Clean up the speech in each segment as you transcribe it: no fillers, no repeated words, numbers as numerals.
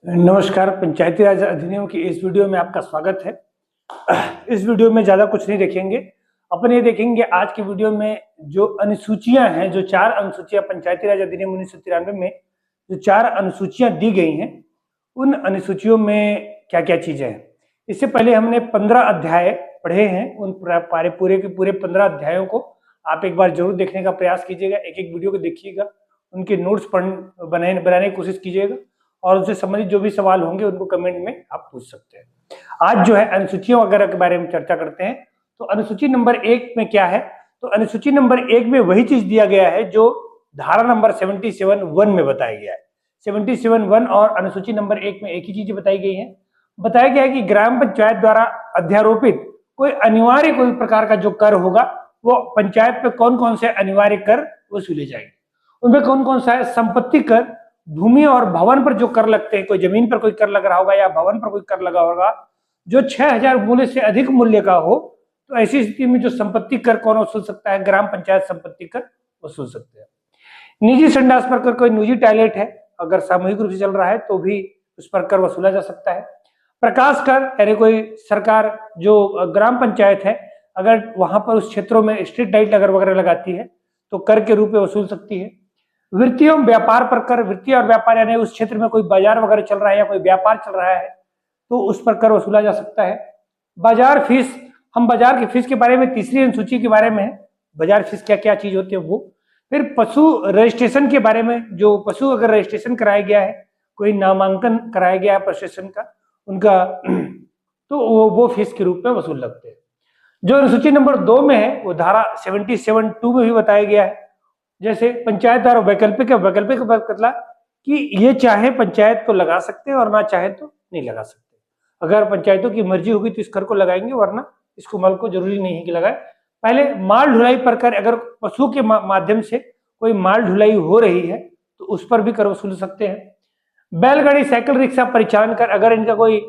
नमस्कार। पंचायती राज अधिनियम की इस वीडियो में आपका स्वागत है। इस वीडियो में ज़्यादा कुछ नहीं देखेंगे, अपन ये देखेंगे आज की वीडियो में जो अनुसूचियां हैं, जो 4 अनुसूचियां पंचायती राज अधिनियम 1993 में जो 4 अनुसूचियां दी गई हैं, उन अनुसूचियों में क्या क्या चीजें हैं। इससे पहले हमने 15 अध्याय पढ़े हैं, उन पूरे के पूरे 15 अध्यायों को आप एक बार जरूर देखने का प्रयास कीजिएगा। एक एक वीडियो को देखिएगा, उनके नोट्स बनाने की कोशिश कीजिएगा और उनसे संबंधित जो भी सवाल होंगे उनको कमेंट में आप पूछ सकते हैं। आज जो है अनुसूचियों वगैरह के बारे में चर्चा करते हैं। तो अनुसूची नंबर 1 में क्या है, तो अनुसूची नंबर 1 में वही चीज दिया गया है जो धारा नंबर 77(1) में बताया गया है। 77(1) और अनुसूची नंबर 1 में एक ही चीज बताई गई है। बताया गया है कि ग्राम पंचायत द्वारा अध्यारोपित कोई अनिवार्य कोई प्रकार का जो कर होगा, वो पंचायत पे कौन कौन से अनिवार्य कर वसूले जाएंगे। उनमें कौन कौन सा है, संपत्ति कर, भूमि और भवन पर जो कर लगते हैं, कोई जमीन पर कोई कर लग रहा होगा या भवन पर कोई कर लगा होगा जो 6000 मूल्य से अधिक मूल्य का हो, तो ऐसी स्थिति में जो संपत्ति कर कौन वसूल सकता है, ग्राम पंचायत संपत्ति कर वसूल सकते हैं। निजी संडास पर कर, कोई निजी टॉयलेट है अगर सामूहिक रूप से चल रहा है तो भी उस पर कर वसूला जा सकता है। प्रकाश कर, यानी कोई सरकार जो ग्राम पंचायत है अगर वहां पर उस क्षेत्रों में स्ट्रीट लाइट अगर वगैरह लगाती है तो कर के रूप में वसूल सकती है। वृत्ति एवं व्यापार पर कर, वृत्ति और व्यापार यानी उस क्षेत्र में कोई बाजार वगैरह चल रहा है या कोई व्यापार चल रहा है तो उस पर कर वसूला जा सकता है। बाजार फीस, हम बाजार की फीस के बारे में तीसरी अनुसूची के बारे में है, बाजार फीस क्या क्या चीज होती है वो। फिर पशु रजिस्ट्रेशन के बारे में, जो पशु अगर रजिस्ट्रेशन कराया गया है, कोई नामांकन कराया गया है रजिस्ट्रेशन का उनका, तो वो फीस के रूप में वसूल लगते हैं। जो अनुसूची नंबर 2 में है वो धारा 77(2) में भी बताया गया है। जैसे पंचायत द्वारा वैकल्पिक मतलब कि ये चाहे पंचायत को लगा सकते हैं और ना चाहे तो नहीं लगा सकते। अगर पंचायतों की मर्जी होगी तो इस कर को लगाएंगे, वरना इसको मल को जरूरी नहीं है कि लगाए। पहले माल ढुलाई पर कर, अगर पशुओं के माध्यम से कोई माल ढुलाई हो रही है तो उस पर भी कर वसूल सकते हैं। बैलगाड़ी साइकिल रिक्शा परिचालन कर, अगर इनका कोई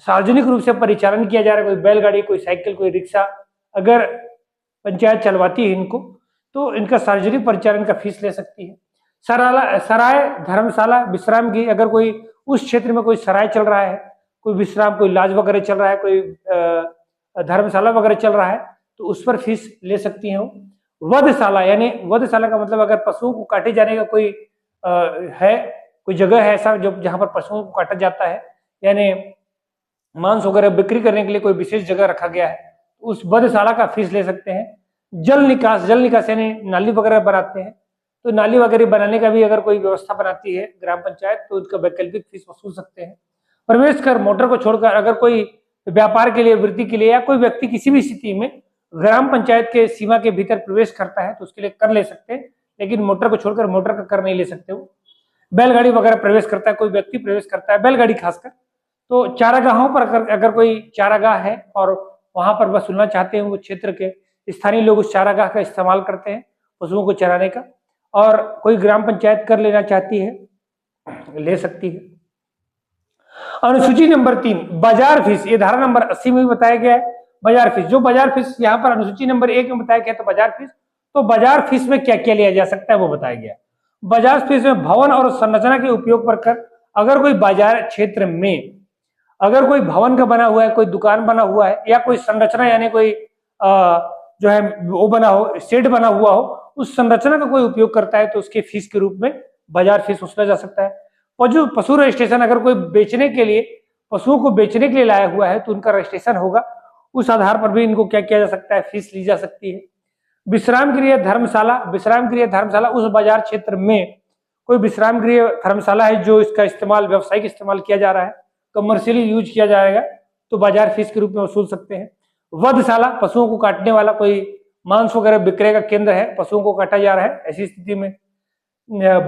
सार्वजनिक रूप से परिचालन किया जा रहा है, कोई बैलगाड़ी, कोई साइकिल, कोई रिक्शा अगर पंचायत चलवाती है इनको, तो इनका सार्वजनिक परिचालन का फीस ले सकती है। सराय धर्मशाला विश्राम की, अगर कोई उस क्षेत्र में कोई सराय चल रहा है, कोई विश्राम, कोई लॉज वगैरह चल रहा है, कोई धर्मशाला वगैरह चल रहा है तो उस पर फीस ले सकती है। वधशाला, यानी वधशाला का मतलब अगर पशुओं को काटे जाने का कोई है, कोई जगह है ऐसा जो जहां पर पशुओं को काटा जाता है, यानी मांस वगैरह बिक्री करने के लिए कोई विशेष जगह रखा गया है, उस वधशाला का फीस ले सकते हैं। जल निकास यानी नाली वगैरह बनाते हैं, तो नाली वगैरह बनाने का भी अगर कोई व्यवस्था बनाती है ग्राम पंचायत तो उसका वैकल्पिक फीस वसूल सकते हैं। प्रवेश कर, मोटर को छोड़कर अगर कोई व्यापार के लिए, वृत्ति के लिए या कोई व्यक्ति किसी भी स्थिति में ग्राम पंचायत के सीमा के भीतर प्रवेश करता है तो उसके लिए कर ले सकते हैं, लेकिन मोटर को छोड़कर मोटर का कर नहीं ले सकते हो। बैलगाड़ी वगैरह प्रवेश करता है, कोई व्यक्ति प्रवेश करता है, बैलगाड़ी खासकर, तो चारागाहों पर अगर कोई चारागाह है और वहां पर वसूलना चाहते हैं, वो क्षेत्र के स्थानीय लोग उस चारागाह का इस्तेमाल करते हैं पशुओं को चराने का, और कोई ग्राम पंचायत कर लेना चाहती है, ले सकती है। अनुसूची नंबर 3 बाजार फीस, ये धारा नंबर 80 में भी बताया गया है। बाजार फीस, जो बाजार फीस यहाँ पर अनुसूची नंबर 1 में बताया गया, तो बाजार फीस में क्या क्या लिया जा सकता है वो बताया गया। बाजार फीस में भवन और संरचना के उपयोग पर कर, अगर कोई बाजार क्षेत्र में अगर कोई भवन का बना हुआ है, कोई दुकान बना हुआ है या कोई संरचना यानी कोई जो है वो बना हो, शेड बना हुआ हो, उस संरचना का कोई उपयोग करता है तो उसके फीस के रूप में बाजार फीस वसूला जा सकता है। पशु रजिस्ट्रेशन, अगर कोई बेचने के लिए, पशुओं को बेचने के लिए लाया हुआ है तो उनका रजिस्ट्रेशन होगा, उस आधार पर भी इनको क्या किया जा सकता है, फीस ली जा सकती है। विश्राम गृह धर्मशाला, उस बाजार क्षेत्र में कोई विश्राम गृह धर्मशाला है जो इसका इस्तेमाल, व्यावसायिक इस्तेमाल किया जा रहा है, कमर्शियली यूज किया जाएगा तो बाजार फीस के रूप में वसूल सकते हैं। वधशाला, पशुओं को काटने वाला, कोई मांस वगैरह विक्रय का केंद्र है, पशुओं को काटा जा रहा है, ऐसी स्थिति में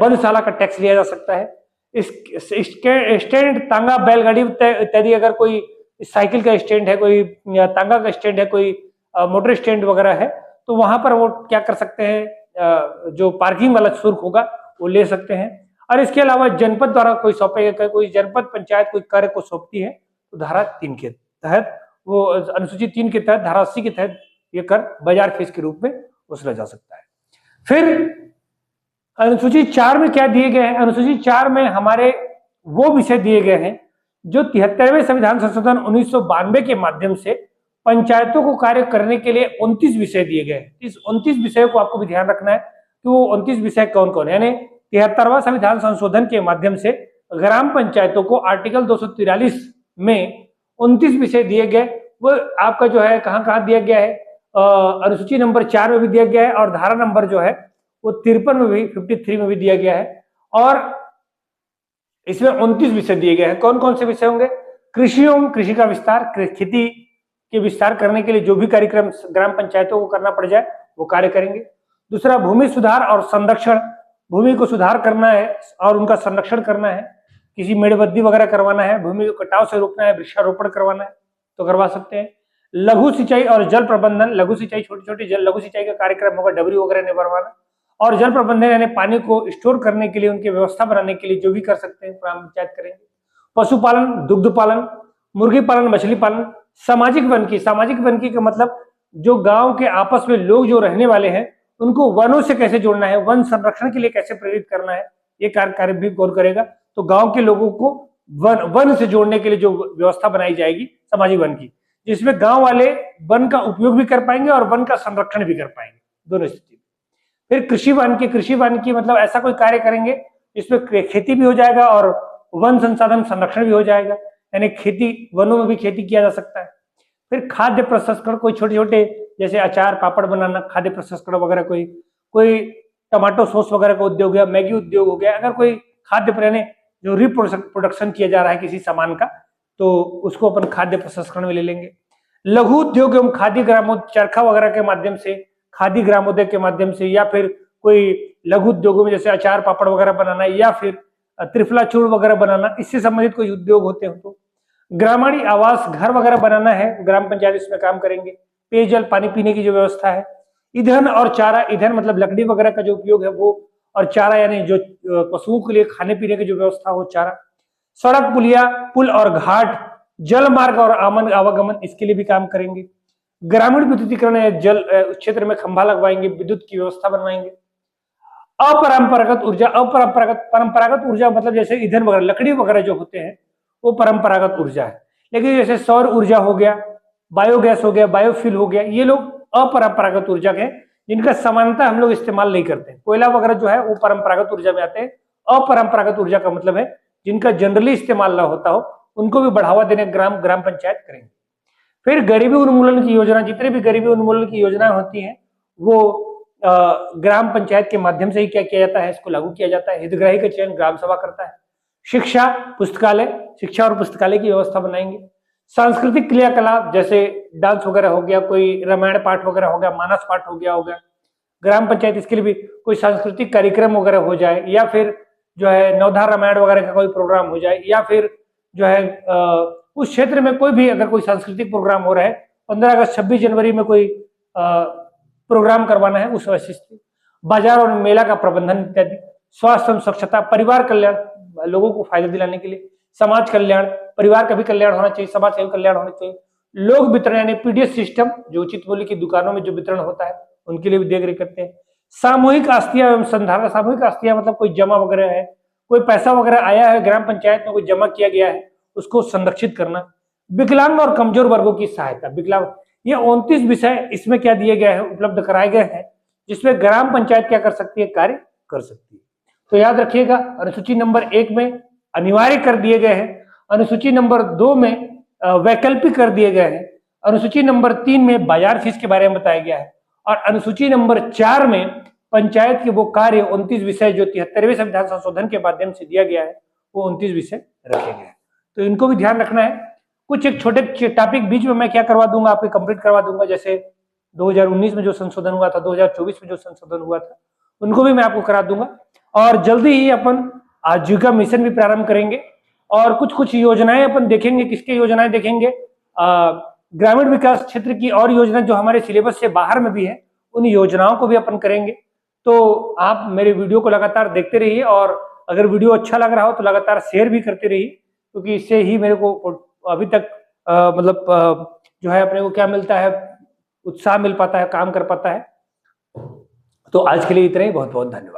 वधशाला का टैक्स लिया जा सकता है। स्टैंड, तांगा, बैलगाड़ी इत्यादि, अगर कोई साइकिल का स्टैंड है, कोई तांगा का स्टैंड है, कोई मोटर स्टैंड वगैरह है, तो वहां पर वो क्या कर सकते हैं, जो पार्किंग वाला शुल्क होगा वो ले सकते हैं। और इसके अलावा जनपद द्वारा कोई सौंपेगा, कोई जनपद पंचायत कोई कार्य को सौंपती है तो धारा 3 के तहत, वो अनुसूची 3 के तहत, धारा 80 के तहत ये कर बाजार फीस के रूप में वसूला जा सकता है। फिर अनुसूची 4 में क्या दिए गए हैं, अनुसूची 4 में हमारे वो विषय दिए गए हैं जो 73वें संविधान संशोधन 1992 के माध्यम से पंचायतों को कार्य करने के लिए 29 विषय दिए गए हैं। इस 29 विषयों को आपको भी ध्यान रखना है कि वो 29 विषय कौन कौन है। यानी 73वां संविधान संशोधन के माध्यम से ग्राम पंचायतों को आर्टिकल 243 में 29 विषय दिए गए। वो आपका जो है कहां कहां दिया गया है, अनुसूची नंबर 4 में भी दिया गया है और धारा नंबर जो है वो 53 में भी 53 में भी दिया गया है। और इसमें 29 विषय दिए गए हैं। कौन कौन से विषय होंगे? कृषि एवं कृषि का विस्तार, खेती के विस्तार करने के लिए जो भी कार्यक्रम ग्राम पंचायतों को करना पड़ जाए वो कार्य करेंगे। दूसरा, भूमि सुधार और संरक्षण, भूमि को सुधार करना है और उनका संरक्षण करना है, किसी मेड़बंदी वगैरह करवाना है, भूमि को कटाव से रोकना है, वृक्षारोपण करवाना है तो करवा सकते हैं। लघु सिंचाई और जल प्रबंधन, लघु सिंचाई छोटी छोटी लघु सिंचाई का कार्यक्रम होगा, डबरी वगैरह नहीं बनवाना। और जल प्रबंधन यानी पानी को स्टोर करने के लिए उनकी व्यवस्था बनाने के लिए जो भी कर सकते हैं ग्राम पंचायत करेंगे। पशुपालन, दुग्ध पालन, मुर्गी पालन, मछली पालन। सामाजिक वनकी, सामाजिक वनकी का मतलब जो गांव के आपस में लोग जो रहने वाले हैं उनको वनों से कैसे जोड़ना है, वन संरक्षण के लिए कैसे प्रेरित करना है, ये कार्य भी गौर करेगा। तो गांव के लोगों को वन से जोड़ने के लिए जो व्यवस्था बनाई जाएगी सामाजिक वन की, जिसमें गांव वाले वन का उपयोग भी कर पाएंगे और वन का संरक्षण भी कर पाएंगे, दोनों स्थिति। फिर कृषि वन की मतलब ऐसा कोई कार्य करेंगे जिसमें खेती भी हो जाएगा और वन संसाधन संरक्षण भी हो जाएगा, यानी खेती, वनों में भी खेती किया जा सकता है। फिर खाद्य प्रसंस्करण, कोई छोटे छोटे जैसे अचार पापड़ बनाना, खाद्य प्रसंस्करण वगैरह, कोई टमाटो सॉस वगैरह का उद्योग गया, मैगी उद्योग हो गया। अगर कोई खाद्य यानी जो रिप्रोडक्शन किया जा रहा है किसी सामान का तो उसको अपन खाद्य प्रसंस्करण में ले लेंगे। लघु उद्योग एवं खादी ग्रामोद्योग, चरखा वगैरह के माध्यम से, खादी ग्रामोद्योग के माध्यम से, या फिर कोई लघु उद्योगों में जैसे अचार पापड़ वगैरह बनाना या फिर त्रिफला चूर्ण वगैरह बनाना, इससे संबंधित कोई उद्योग होते हो तो। ग्रामीण आवास घर वगैरह बनाना है, ग्राम पंचायत इसमें काम करेंगे। पेयजल, पानी पीने की जो व्यवस्था है। ईंधन और चारा, ईंधन मतलब लकड़ी वगैरह का जो उपयोग है वो, और चारा यानी जो पशुओं के लिए खाने पीने की जो व्यवस्था हो, चारा। सड़क, पुलिया, पुल और घाट, जल मार्ग और आवागमन, इसके लिए भी काम करेंगे। ग्रामीण विद्युतीकरण है, जल क्षेत्र में खंभा लगवाएंगे, विद्युत की व्यवस्था बनवाएंगे। अपरंपरागत ऊर्जा, परंपरागत ऊर्जा मतलब जैसे ईंधन वगैरह, लकड़ी वगैरह जो होते हैं वो परंपरागत ऊर्जा है। लेकिन जैसे सौर ऊर्जा हो गया, बायोगैस हो गया, बायोफ्यूल हो गया, ये लोग अपरंपरागत ऊर्जा के, जिनका समानता हम लोग इस्तेमाल नहीं करते। कोयला वगैरह जो है वो परंपरागत ऊर्जा में आते हैं। अपरंपरागत ऊर्जा का मतलब है जिनका जनरली इस्तेमाल ना होता हो, उनको भी बढ़ावा देने ग्राम पंचायत करेंगे। फिर गरीबी उन्मूलन की योजना, जितने भी गरीबी उन्मूलन की योजनाएं होती हैं वो ग्राम पंचायत के माध्यम से ही क्या किया जाता है, इसको लागू किया जाता है। हितग्राही का चयन ग्राम सभा करता है। शिक्षा, पुस्तकालय, शिक्षा और पुस्तकालय की व्यवस्था बनाएंगे। सांस्कृतिक क्रियाकलाप जैसे डांस वगैरह हो गया, कोई रामायण पाठ वगैरह हो गया, मानस पाठ हो गया ग्राम पंचायत इसके लिए भी कोई सांस्कृतिक कार्यक्रम वगैरह हो जाए, या फिर जो है नवधा रामायण वगैरह का कोई प्रोग्राम हो जाए, या फिर जो है उस क्षेत्र में कोई भी अगर कोई सांस्कृतिक प्रोग्राम हो रहा है, 15 अगस्त 26 जनवरी में कोई प्रोग्राम करवाना है, उस वजह से। बाजार और मेला का प्रबंधन इत्यादि। स्वास्थ्य एवं स्वच्छता, परिवार कल्याण, लोगों को फायदा दिलाने के लिए। समाज कल्याण, परिवार का भी कल्याण होना चाहिए, समाज का भी कल्याण होना चाहिए। लोक वितरण यानी पीडीएस सिस्टम, जो उचित मूल्य की दुकानों में जो वितरण होता है उनके लिए भी देख रेख करते हैं। सामूहिक आस्तियां एवं संधारण, सामूहिक आस्तियां मतलब कोई जमा वगैरह है, कोई पैसा वगैरह आया है ग्राम पंचायत में, कोई जमा किया गया है, उसको संरक्षित करना। विकलांग और कमजोर वर्गों की सहायता, विकलांग, ये 29 विषय इसमें क्या दिए गए हैं, उपलब्ध कराए गए हैं, जिसमें ग्राम पंचायत क्या कर सकती है, कार्य कर सकती है। तो याद रखिएगा, अनुसूची नंबर 1 में अनिवार्य कर दिए गए हैं, अनुसूची नंबर 2 में वैकल्पिक कर दिए गए हैं, अनुसूची नंबर 3 में बाजार फीस के बारे में बताया गया है, और अनुसूची नंबर 4 में पंचायत के वो कार्य 29 विषय जो 73वें संविधान संशोधन के माध्यम से दिया गया है वो 29 विषय रखे गए हैं। तो इनको भी ध्यान रखना है। कुछ एक छोटे टॉपिक बीच में मैं क्या करवा दूंगा, आपको कंप्लीट करवा दूंगा, जैसे 2019 में जो संशोधन हुआ था, 2024 में जो संशोधन हुआ था, उनको भी मैं आपको करा दूंगा। और जल्दी ही अपन आजीविका मिशन भी प्रारंभ करेंगे, और कुछ योजनाएं अपन देखेंगे। किसके योजनाएं देखेंगे? ग्रामीण विकास क्षेत्र की और योजना जो हमारे सिलेबस से बाहर में भी है, उन योजनाओं को भी अपन करेंगे। तो आप मेरे वीडियो को लगातार देखते रहिए, और अगर वीडियो अच्छा लग रहा हो तो लगातार शेयर भी करते रहिए, क्योंकि इससे ही मेरे को अभी तक जो है अपने को क्या मिलता है, उत्साह मिल पाता है, काम कर पाता है। तो आज के लिए इतना ही, बहुत बहुत धन्यवाद।